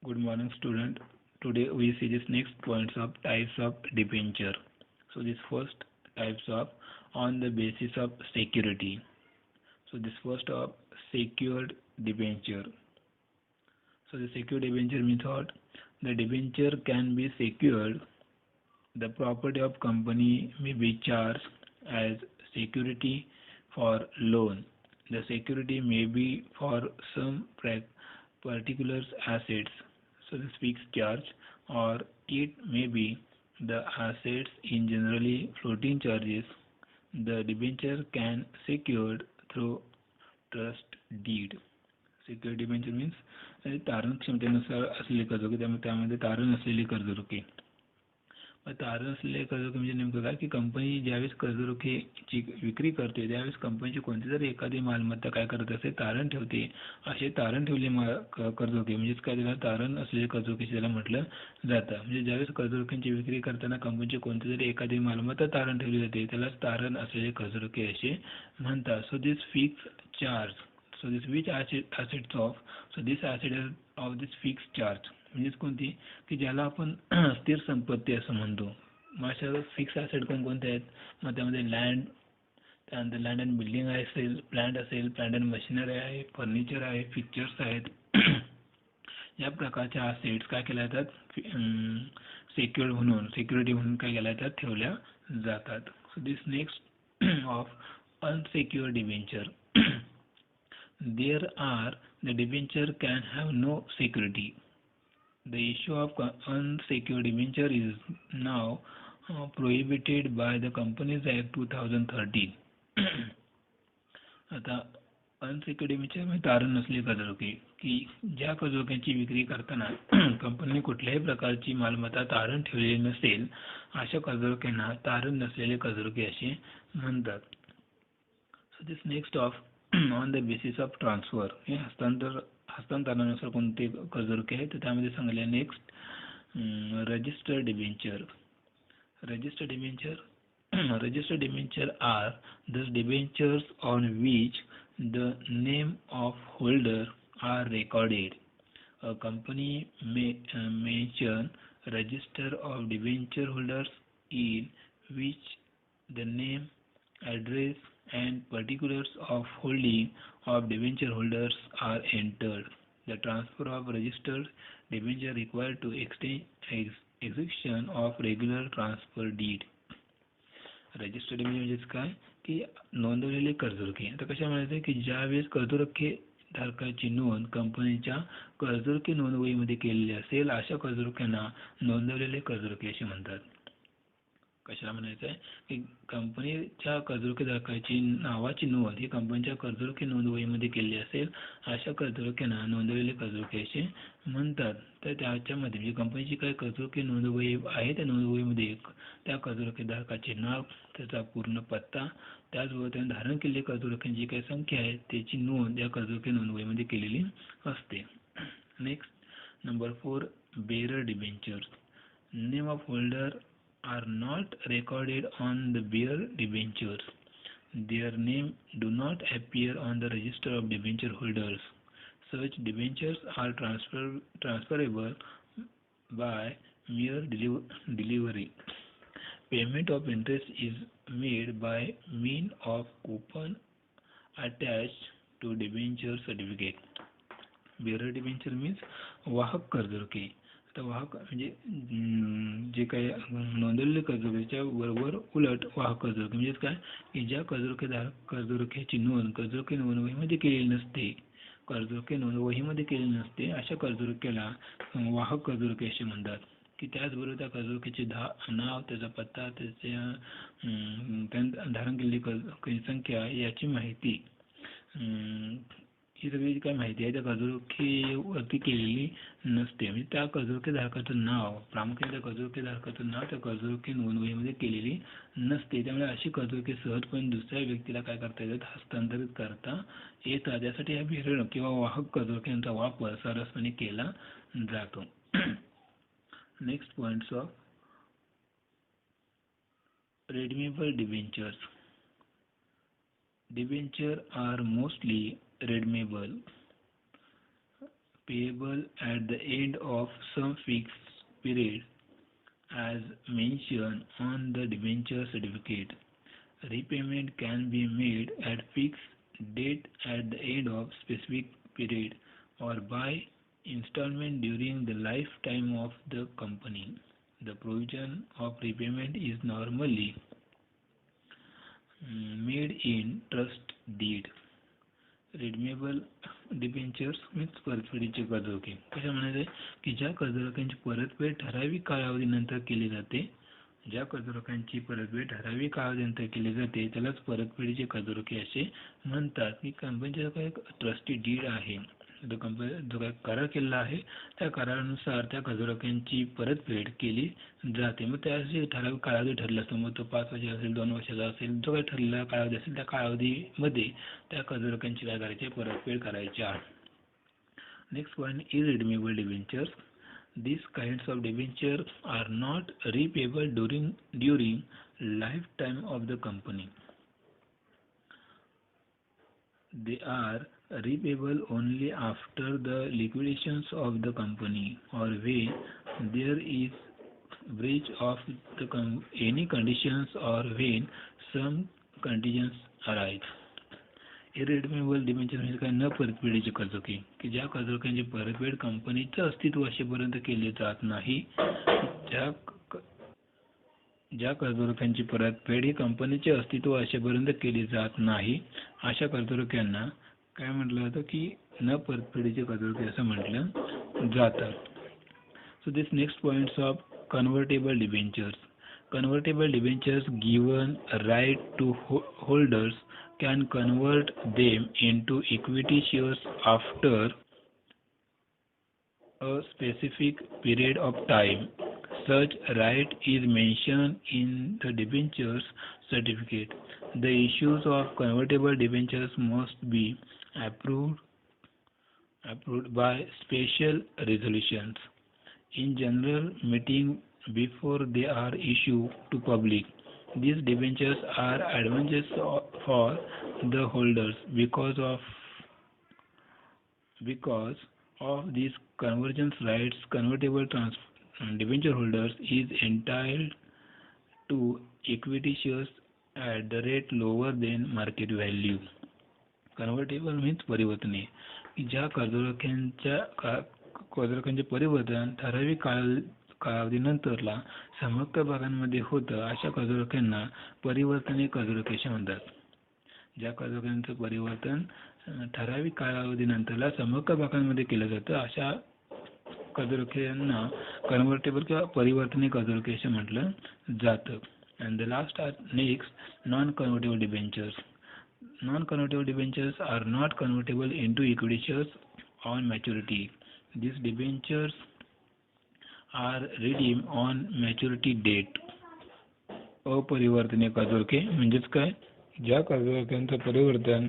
Good morning, student. Today we see this next points of types of debenture. So this first types of on the basis of security. So this first of secured debenture. So the secured debenture means what? The debenture can be secured. The property of company may be charged as security for loan. The security may be for some particular assets, so the fixed charge, or it may be the assets in generally floating charges. The debenture can secured through trust deed. Secured debenture means तारण क्षमतेनुसार असलेली कर्जरोखे, त्यामध्ये तारण असलेली कर्जरोखे. तारण असलेले कर्जरोखे म्हणजे नेमकं काय की कंपनी ज्यावेळेस कर्जरोखेची विक्री करते त्यावेळेस कंपनीची कोणती जर एखादी मालमत्ता काय करत असते तारण ठेवते. असे तारण ठेवलेले कर्जरोखे म्हणजेच काय त्याला तारण असलेले कर्जरोखे त्याला म्हटलं जातं. म्हणजे ज्यावेळेस कर्जरोख्यांची विक्री करताना कंपनीची कोणती जरी एखादी मालमत्ता तारण ठेवली जाते त्याला तारण असलेले कर्जरोखे असे म्हणतात. So this fix charge, so this which assets of, so this asset of this fixed charge म्हणजेच कोणती की ज्याला आपण स्थिर संपत्ती असं म्हणतो. मग अशा फिक्स ॲसेट कोणकोणते आहेत? मग त्यामध्ये लँड, त्यानंतर लँड अँड बिल्डिंग असेल, प्लांट असेल, प्लांट अँड मशिनरी आहे, फर्निचर आहे, फिक्चर्स आहेत. या प्रकारच्या असेट्स काय केल्या जातात सिक्युअर्ड म्हणून, सिक्युरिटी म्हणून काय केल्या जातात ठेवल्या जातात. So this next of unsecured debenture. There are the debenture can have no security. The issue of unsecured debenture is now prohibited by the Companies Act 2013. आता अनसिक्युअर्ड डिबेंचर म्हणजे तारण नसलेली कर्जरोखे की ज्या कर्जरोख्यांची विक्री करताना कंपनीने कुठल्याही प्रकारची मालमत्ता तारण ठेवलेली नसेल अशा कर्जरोख्यांना तारण नसलेले कर्जरोखे असे म्हणतात. So this next of on the basis of transfer, हे हस्तांतरणानुसार कोणते कर्जरोखे आहेत तर त्यामध्ये सांगितले. Next registered debenture. Registered debenture are those debentures on which the name of holder are recorded. A company may mention register of debenture holders in which the name, address and particulars of holding of debenture holders are entered. The transfer of registered debenture required to execution of regular transfer deed. Registered म्हणजेच काय की नोंदवलेले कर्जरोखे. आता कशा म्हणायचं की ज्यावेळेस कर्जरोखे धारकाची नोंद कंपनीच्या कर्जरोखे नोंदवहीमध्ये केलेली असेल अशा कर्जरोख्यांना नोंदवलेले कर्जरोखे असे म्हणतात. कशाला म्हणायचं आहे की कंपनीच्या कर्जरोखे धारकाची नावाची नोंद ही कंपनीच्या कर्जरोखे नोंदवहीमध्ये केलेली असेल अशा कर्जरोख्यांना नोंदवलेले कर्जरोखे असे म्हणतात. तर त्याच्यामध्ये म्हणजे कंपनीची काही कर्जरोखे नोंदवही आहे त्या नोंदवहीमध्ये त्या कर्जरोखे धारकाचे नाव, त्याचा पूर्ण पत्ता, त्याचबरोबर त्याने धारण केलेल्या कर्जरोख्यांची काही संख्या आहे त्याची नोंद या कर्जरोखे नोंदवहीमध्ये केलेली असते. Next number 4 बेअरर debentures. Name of holder are not recorded on the bearer debentures. Their name do not appear on the register of debenture holders. Such debentures are transferable by mere delivery. Payment of interest is made by means of coupon attached to debenture certificate. Bearer debenture means वाहक कर्जरोखे. आता वाहक म्हणजे जे काही नोंदवलेले कर्जरोख्याच्या बरोबर उलट वाहक कर्जरोखे म्हणजे काय की ज्या कर्जरोख्याची नोंद कर्जरोखे नोंदवहीमध्ये केलेली नसते, कर्जरोखे नोंदवहीमध्ये केलेली नसते अशा कर्जरोख्याला वाहक कर्जरोखे असे म्हणतात. की त्याचबरोबर त्या कर्जरोख्याचे नाव, त्याचा पत्ता, त्याच्या धारण केलेली कर्जरोख्याची संख्या याची माहिती, ही सगळी काय माहिती आहे त्या कर्जरोखेवरती केलेली नसते. म्हणजे त्या कर्जरोखे धारकाचं नाव, प्रामुख्याने त्या कर्जरोखे धारकाचं नाव त्या कर्जरोखे नोंदवहीमध्ये केलेली नसते. त्यामुळे अशी कर्जरोखे सहजपणे दुसऱ्या व्यक्तीला काय करता येतात हस्तांतरित करता येतात. यासाठी या बेअरर किंवा वाहक कर्जरोख्यांचा वापर सर्रासपणे केला जातो. Next points of redeemable debentures. Debentures are mostly redeemable. payable at the end of some fixed period as mentioned on the debenture certificate. Repayment can be made at fixed date at the end of specific period or by installment during the lifetime of the company. The provision of repayment is normally made in trust deed. Redeemable debentures means परतफेडीचे कर्जरोखे. कशा म्हणायचे की ज्या कर्जरोख्यांची परतफेड ठराविक कालावधीनंतर केली जाते, ज्या कर्जरोख्यांची परतफेड ठराविक कालावधीनंतर केली जाते त्यालाच परतफेडीचे कर्जरोखे असे म्हणतात. की कंपनीचा काही ट्रस्टी डीड आहे, जो काही करार केलेला आहे त्या करारानुसार त्या कर्जरोख्यांची परतफेड केली जाते. मग त्यासाठी ठराविक कालावधी ठरला असतो, मग तो 5 वर्ष असेल, 2 वर्षाचा असेल, जो काही ठरलेला कालावधी असेल त्या कालावधीमध्ये त्या कर्जरोख्यांची काय करायची परतफेड करायची आहे. Next point is redeemable debentures. These kinds of debentures are not repayable during lifetime of the company. They are repayable only after the liquidations of the company or when there is breach of any conditions or when some conditions arise. Irredeemable debenture म्हणजे काय, न परतफेडीचे कर्जरोखे की ज्या कर्जरोख्यांची परतफेड कंपनीचं अस्तित्व असेपर्यंत केली जात नाही. ज्या कर्जरोख्यांची परतफेड ही कंपनीचे अस्तित्व असेपर्यंत केली जात नाही अशा कर्जरोख्यांना काय म्हटलं जातं की न परतफेडीचे कर्जरोखे असं म्हटलं जातं. So this next points of convertible debentures. Convertible debentures given right to holders can convert them into equity shares after a specific period of time. Such right is mentioned in the debentures certificate. The issues of convertible debentures must be approved by special resolutions in general meeting before they are issued to public. These debentures are advantageous for the holders because of these convergence rights. Convertible debenture holders is entitled to equity shares at the rate lower than market value. Convertible means परिवर्तनीय. ज्या कर्जरोख्यांचे परिवर्तन ठराविक कालावधीनंतरला समहक्क भागांमध्ये होतं अशा कर्जरोख्यांना परिवर्तनीय कर्जरोखे असे म्हणतात. ज्या कर्जरोख्यांचं परिवर्तन ठराविक कालावधीनंतरला समहक्क भागांमध्ये केलं जातं अशा कर्जरोख्यांना कन्व्हर्टेबल किंवा परिवर्तनीय कर्जरोखे असे म्हटलं जातं. And the last are next non convertible debentures. Non-convertible debentures are not convertible into equity shares on maturity. These debentures are redeemed on maturity date. अपरिवर्तनीय कर्जरोखे म्हणजेच काय, ज्या कर्जरोख्यांचं परिवर्तन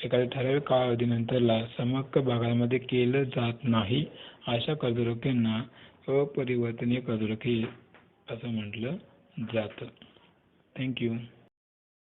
एखाद्या ठराविक कालावधीनंतरला समहक्क भागांमध्ये केलं जात नाही अशा कर्जरोख्यांना अपरिवर्तनीय कर्जरोखे असं म्हटलं जातं. थँक्यू.